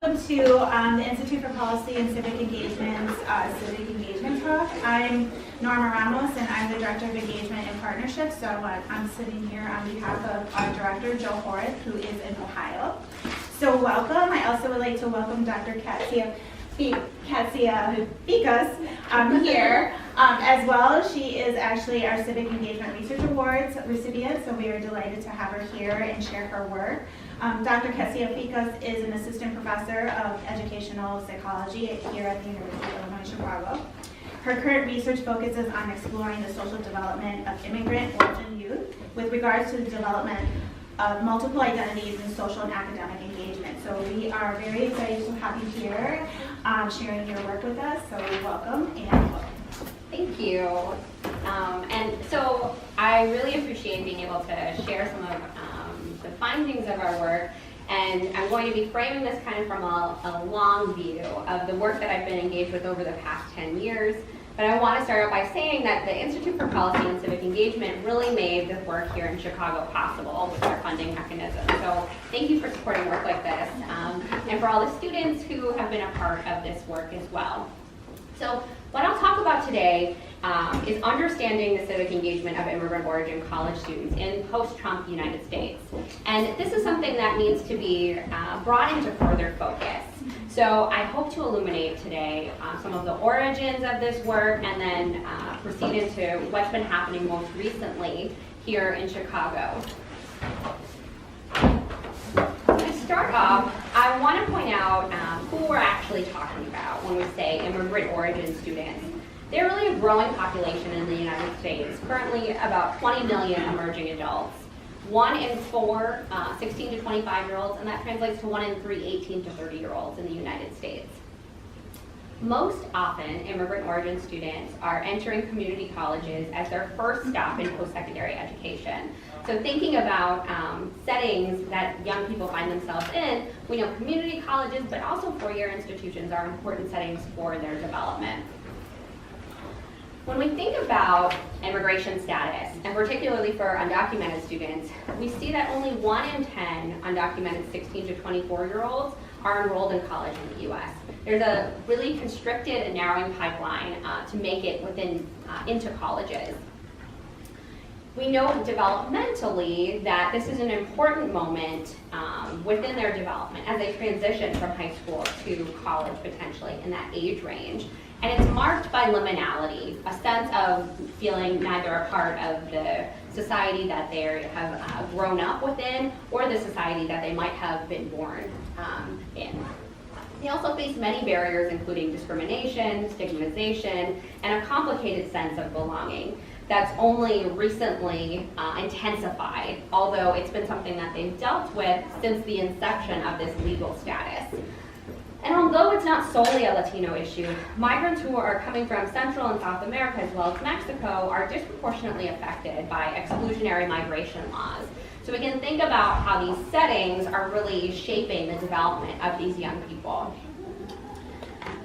Welcome to the Institute for Policy and Civic Engagement's Civic Engagement Talk. I'm Norma Ramos, and I'm the Director of Engagement and Partnerships. So I'm sitting here on behalf of our Director, Joe Horace, who is in Ohio. So welcome. I also would like to welcome Dr. Katsiaficas here as well. She is actually our Civic Engagement Research Awards recipient, so we are delighted to have her here and share her work. Dr. Katsiaficas is an assistant professor of educational psychology here at the University of Illinois, Chicago. Her current research focuses on exploring the social development of immigrant-origin youth with regards to the development of multiple identities in social and academic engagement. So we are very excited to have you here sharing your work with us. So welcome and welcome. Thank you. And so I really appreciate being able to share some of the findings of our work, and I'm going to be framing this kind of from a long view of the work that I've been engaged with over the past 10 years. But I want to start out by saying that the Institute for Policy and Civic Engagement really made this work here in Chicago possible with our funding mechanism. So thank you for supporting work like this, and for all the students who have been a part of this work as well. So what I'll talk about today is understanding the civic engagement of immigrant origin college students in post-Trump United States. And this is something that needs to be brought into further focus. So I hope to illuminate today some of the origins of this work and then proceed into what's been happening most recently here in Chicago. To start off, I want to point out who we're actually talking about when we say immigrant origin students. They're really a growing population in the United States, currently about 20 million emerging adults. 1 in 4 16 to 25-year-olds, and that translates to 1 in 3 18 to 30-year-olds in the United States. Most often, immigrant origin students are entering community colleges as their first stop in post-secondary education. So thinking about settings that young people find themselves in, we know community colleges, but also four-year institutions are important settings for their development. When we think about immigration status, and particularly for undocumented students, we see that only 1 in 10 undocumented 16 to 24-year-olds are enrolled in college in the U.S. There's a really constricted and narrowing pipeline to make it into colleges. We know developmentally that this is an important moment within their development as they transition from high school to college, potentially in that age range. And it's marked by liminality, a sense of feeling neither a part of the society that they have grown up within or the society that they might have been born in. They also face many barriers, including discrimination, stigmatization, and a complicated sense of belonging that's only recently intensified, although it's been something that they've dealt with since the inception of this legal status. And although it's not solely a Latino issue, migrants who are coming from Central and South America as well as Mexico are disproportionately affected by exclusionary migration laws. So we can think about how these settings are really shaping the development of these young people.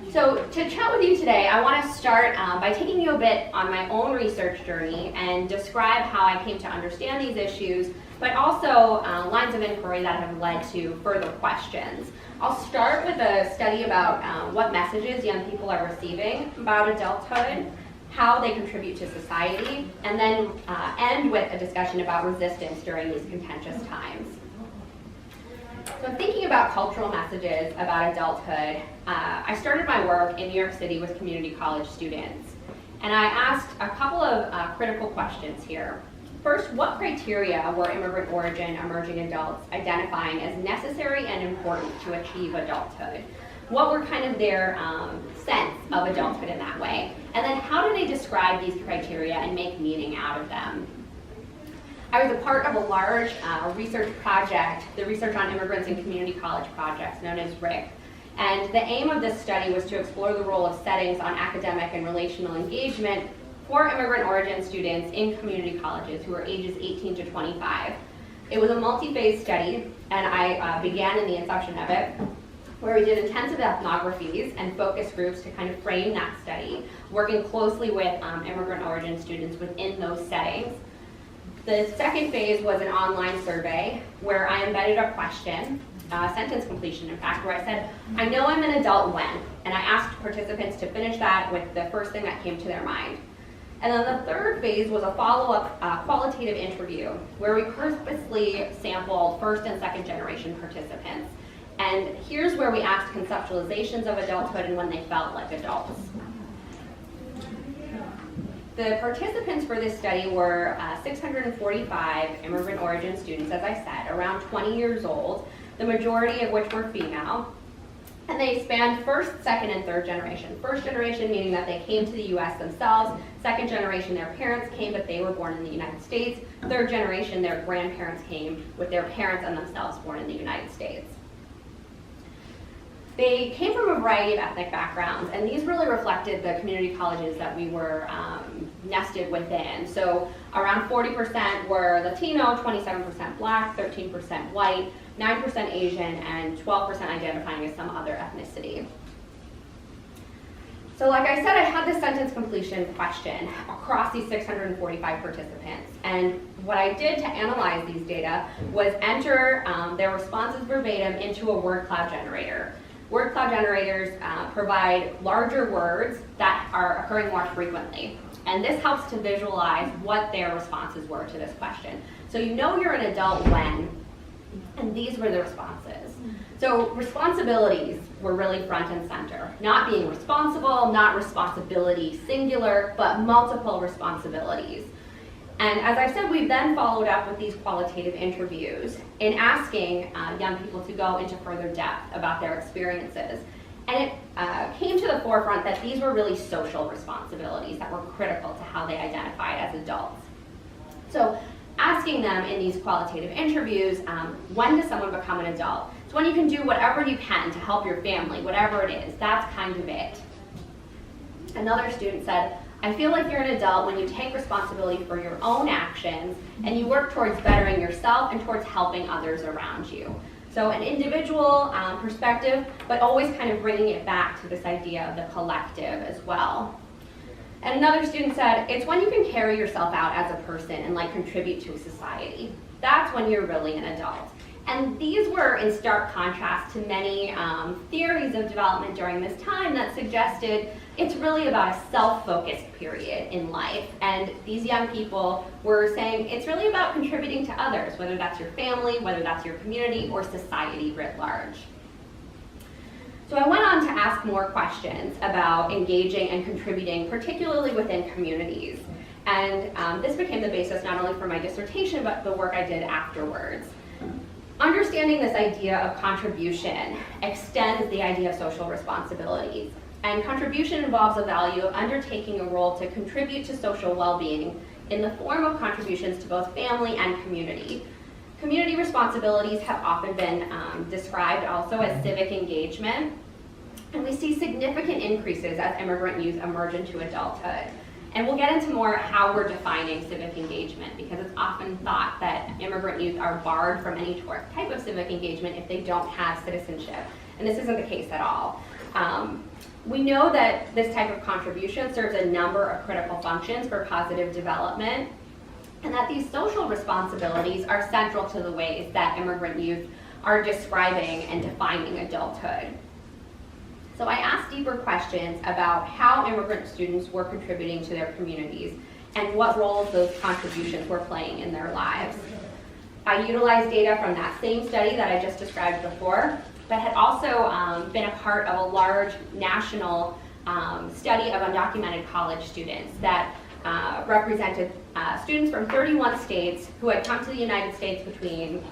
So to chat with you today, I want to start by taking you a bit on my own research journey and describe how I came to understand these issues, but also lines of inquiry that have led to further questions. I'll start with a study about what messages young people are receiving about adulthood, how they contribute to society, and then end with a discussion about resistance during these contentious times. So thinking about cultural messages about adulthood, I started my work in New York City with community college students. And I asked a couple of critical questions here. First, what criteria were immigrant origin emerging adults identifying as necessary and important to achieve adulthood? What were kind of their sense of adulthood in that way? And then how do they describe these criteria and make meaning out of them? I was a part of a large research project, the Research on Immigrants in Community College Projects, known as RIC. And the aim of this study was to explore the role of settings on academic and relational engagement for immigrant origin students in community colleges who are ages 18 to 25. It was a multi-phase study, and I began in the inception of it, where we did intensive ethnographies and focus groups to kind of frame that study, working closely with immigrant origin students within those settings. The second phase was an online survey where I embedded a question sentence completion, in fact, where I said, I know I'm an adult when, and I asked participants to finish that with the first thing that came to their mind. And then the third phase was a follow-up qualitative interview, where we purposely sampled first and second generation participants. And here's where we asked conceptualizations of adulthood and when they felt like adults. The participants for this study were 645 immigrant origin students, as I said, around 20 years old, the majority of which were female. And they spanned first, second, and third generation. First generation meaning that they came to the US themselves. Second generation, their parents came, but they were born in the United States. Third generation, their grandparents came with their parents and themselves born in the United States. They came from a variety of ethnic backgrounds, and these really reflected the community colleges that we were nested within. So around 40% were Latino, 27% Black, 13% white, 9% Asian, and 12% identifying as some other ethnicity. So like I said, I had this sentence completion question across these 645 participants. And what I did to analyze these data was enter their responses verbatim into a word cloud generator. Word cloud generators provide larger words that are occurring more frequently. And this helps to visualize what their responses were to this question. So you know you're an adult when, and these were the responses. So responsibilities were really front and center. Not being responsible, not responsibility singular, but multiple responsibilities. And as I said, we then followed up with these qualitative interviews in asking young people to go into further depth about their experiences. And it came to the forefront that these were really social responsibilities that were critical to how they identified as adults. So asking them in these qualitative interviews, when does someone become an adult? It's when you can do whatever you can to help your family, whatever it is. That's kind of it. Another student said, I feel like you're an adult when you take responsibility for your own actions and you work towards bettering yourself and towards helping others around you. So an individual perspective, but always kind of bringing it back to this idea of the collective as well. And another student said, it's when you can carry yourself out as a person and like contribute to society. That's when you're really an adult. And these were in stark contrast to many theories of development during this time that suggested it's really about a self-focused period in life. And these young people were saying it's really about contributing to others, whether that's your family, whether that's your community, or society writ large. So I went on to ask more questions about engaging and contributing, particularly within communities. And this became the basis not only for my dissertation, but the work I did afterwards. Understanding this idea of contribution extends the idea of social responsibilities. And contribution involves the value of undertaking a role to contribute to social well-being in the form of contributions to both family and community. Community responsibilities have often been described also as civic engagement. And we see significant increases as immigrant youth emerge into adulthood. And we'll get into more how we're defining civic engagement, because it's often thought that immigrant youth are barred from any type of civic engagement if they don't have citizenship. And this isn't the case at all. We know that this type of contribution serves a number of critical functions for positive development, and that these social responsibilities are central to the ways that immigrant youth are describing and defining adulthood. So I asked deeper questions about how immigrant students were contributing to their communities and what roles those contributions were playing in their lives. I utilized data from that same study that I just described before, but had also been a part of a large national study of undocumented college students that represented students from 31 states who had come to the United States between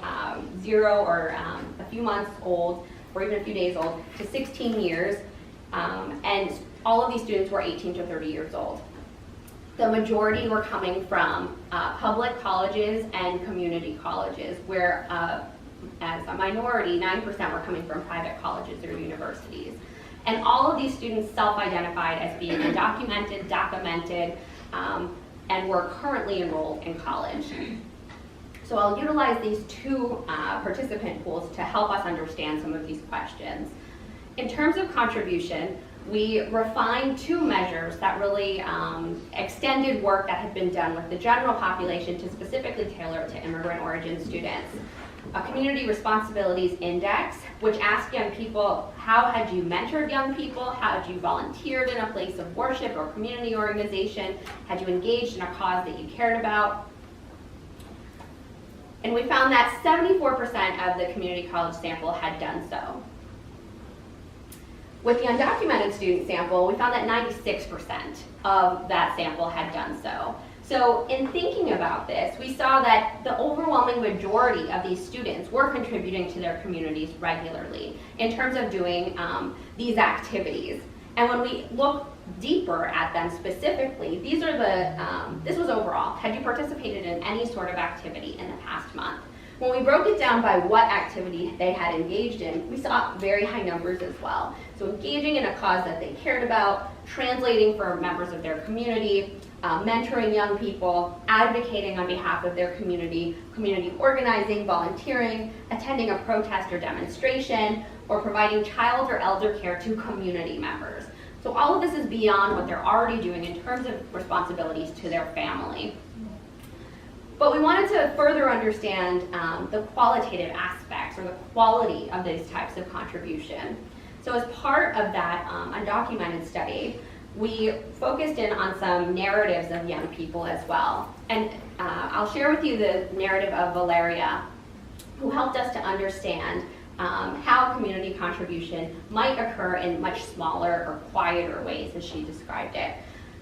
0 or a few months old, or even a few days old, to 16 years, and all of these students were 18 to 30 years old. The majority were coming from public colleges and community colleges, where as a minority, 9% were coming from private colleges or universities. And all of these students self-identified as being undocumented, documented, and were currently enrolled in college. So I'll utilize these two participant pools to help us understand some of these questions. In terms of contribution, we refined two measures that really extended work that had been done with the general population to specifically tailor it to immigrant origin students. a community responsibilities index, which asked young people, how had you mentored young people? How had you volunteered in a place of worship or community organization? Had you engaged in a cause that you cared about? And we found that 74% of the community college sample had done so. With the undocumented student sample, we found that 96% of that sample had done so. So in thinking about this, we saw that the overwhelming majority of these students were contributing to their communities regularly in terms of doing these activities. And when we look deeper at them specifically, these are this was overall. Had you participated in any sort of activity in the past month? When we broke it down by what activity they had engaged in, we saw very high numbers as well. So engaging in a cause that they cared about, translating for members of their community, mentoring young people, advocating on behalf of their community, community organizing, volunteering, attending a protest or demonstration, or providing child or elder care to community members. So all of this is beyond what they're already doing in terms of responsibilities to their family. But we wanted to further understand the qualitative aspects or the quality of these types of contribution. So as part of that undocumented study, we focused in on some narratives of young people as well. And I'll share with you the narrative of Valeria, who helped us to understand how community contribution might occur in much smaller or quieter ways, as she described it.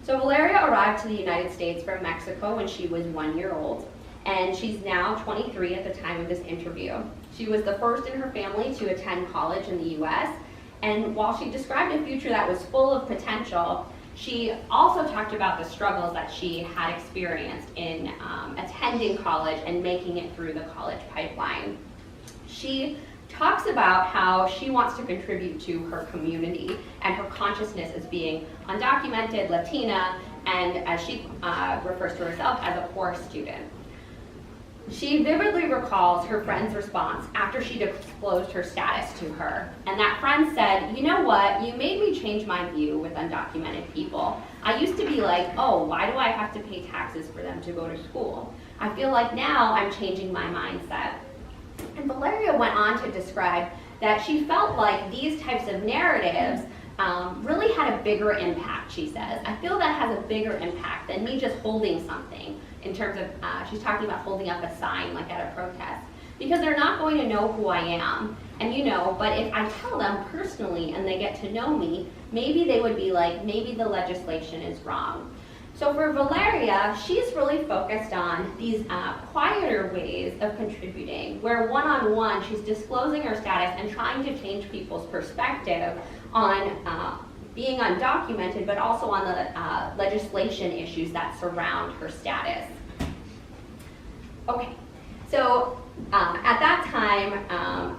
So Valeria arrived to the United States from Mexico when she was 1 year old, and she's now 23 at the time of this interview. She was the first in her family to attend college in the US, and while she described a future that was full of potential, she also talked about the struggles that she had experienced in attending college and making it through the college pipeline. She talks about how she wants to contribute to her community and her consciousness as being undocumented, Latina, and as she refers to herself, as a poor student. She vividly recalls her friend's response after she disclosed her status to her. And that friend said, "You know what, you made me change my view with undocumented people. I used to be like, oh, why do I have to pay taxes for them to go to school? I feel like now I'm changing my mindset." And Valeria went on to describe that she felt like these types of narratives really had a bigger impact, she says. "I feel that has a bigger impact than me just holding something," in terms of, she's talking about holding up a sign like at a protest, "because they're not going to know who I am. And but if I tell them personally and they get to know me, maybe they would be like, maybe the legislation is wrong." So for Valeria, she's really focused on these quieter ways of contributing, where one-on-one she's disclosing her status and trying to change people's perspective on being undocumented, but also on the legislation issues that surround her status. Okay, so at that time,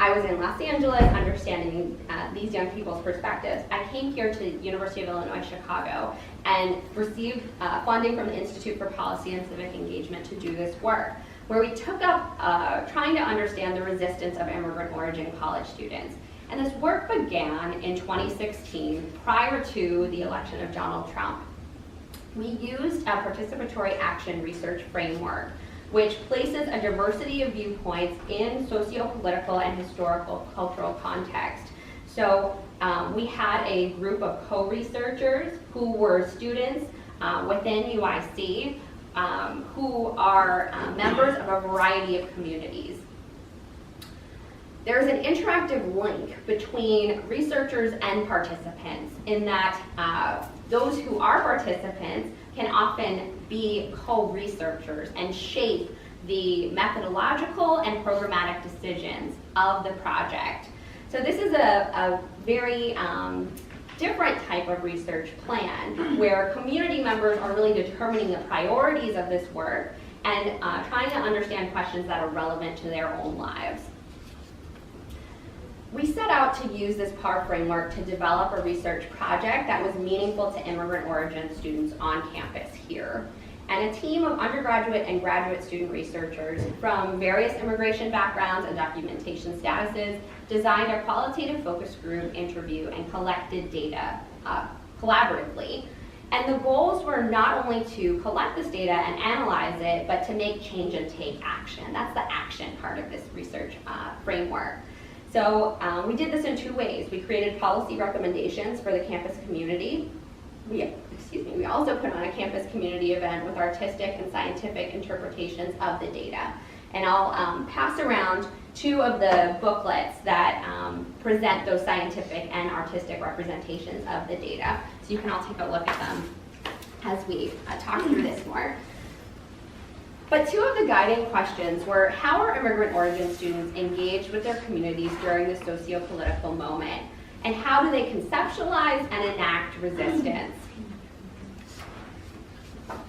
I was in Los Angeles understanding these young people's perspectives. I came here to the University of Illinois, Chicago, and received funding from the Institute for Policy and Civic Engagement to do this work, where we took up trying to understand the resistance of immigrant origin college students. And this work began in 2016, prior to the election of Donald Trump. We used a participatory action research framework, which places a diversity of viewpoints in socio-political and historical cultural context. So we had a group of co-researchers who were students within UIC who are members of a variety of communities. There's an interactive link between researchers and participants in that those who are participants can often be co-researchers and shape the methodological and programmatic decisions of the project. So this is a very different type of research plan where community members are really determining the priorities of this work and trying to understand questions that are relevant to their own lives. We set out to use this PAR framework to develop a research project that was meaningful to immigrant origin students on campus here. And a team of undergraduate and graduate student researchers from various immigration backgrounds and documentation statuses designed a qualitative focus group interview and collected data collaboratively. And the goals were not only to collect this data and analyze it, but to make change and take action. That's the action action part of this research framework. So we did this in two ways. We created policy recommendations for the campus community. We also put on a campus community event with artistic and scientific interpretations of the data. And I'll pass around two of the booklets that present those scientific and artistic representations of the data. So you can all take a look at them as we talk through this more. But two of the guiding questions were, how are immigrant origin students engaged with their communities during the socio-political moment? And how do they conceptualize and enact resistance?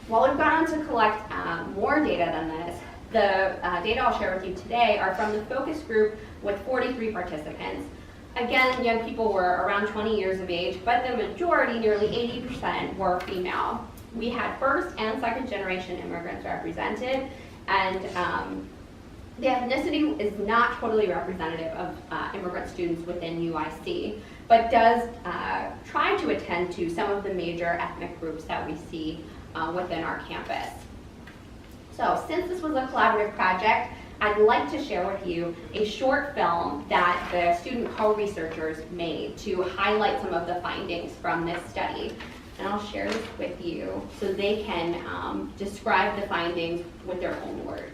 While we've gone on to collect more data than this, the data I'll share with you today are from the focus group with 43 participants. Again, young people were around 20 years of age, but the majority, nearly 80%, were female. We had first and second generation immigrants represented, and the ethnicity is not totally representative of immigrant students within UIC, but does try to attend to some of the major ethnic groups that we see within our campus. So since this was a collaborative project, I'd like to share with you a short film that the student co-researchers made to highlight some of the findings from this study. And I'll share this with you so they can describe the findings with their own words.